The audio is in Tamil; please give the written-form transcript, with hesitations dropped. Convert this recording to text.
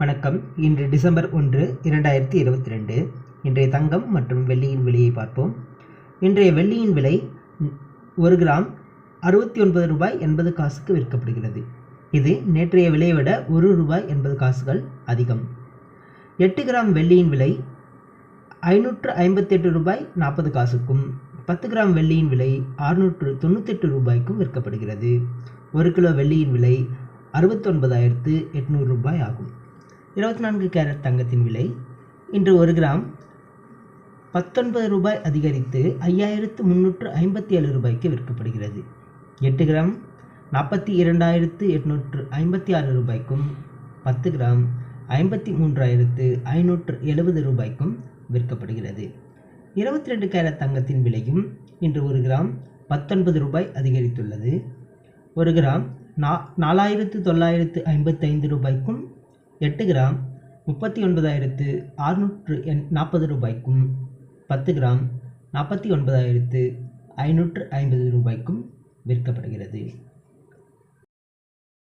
வணக்கம். இன்று டிசம்பர் 1, 2022. இன்றைய தங்கம் மற்றும் வெள்ளியின் விலையை பார்ப்போம். இன்றைய வெள்ளியின் விலை 1 கிராம் 69 ரூபாய் 80 காசுக்கு விற்கப்படுகிறது. இது நேற்றைய விலையை விட 1 ரூபாய் 80 காசுகள் அதிகம். 8 கிராம் வெள்ளியின் விலை 558 ரூபாய் 40 காசுக்கும் 10 கிராம் வெள்ளியின் விலை 698 ரூபாய்க்கும் விற்கப்படுகிறது. 1 கிலோ வெள்ளியின் விலை 69,800 ரூபாய் ஆகும். 24 கேரட் தங்கத்தின் விலை இன்று 1 கிராம் 19 ரூபாய் அதிகரித்து 5,357 ரூபாய்க்கு விற்கப்படுகிறது. 8 கிராம் 42,856 ரூபாய்க்கும் 10 கிராம் 53,570 ரூபாய்க்கும் விற்கப்படுகிறது. 22 கேரட் தங்கத்தின் விலையும் இன்று 1 கிராம் 19 ரூபாய் அதிகரித்துள்ளது. 1 கிராம் 4,955 ரூபாய்க்கும் 8 கிராம் 39,640 ரூபாய்க்கும் 10 கிராம் 49,550 ரூபாய்க்கும் விற்கப்படுகிறது.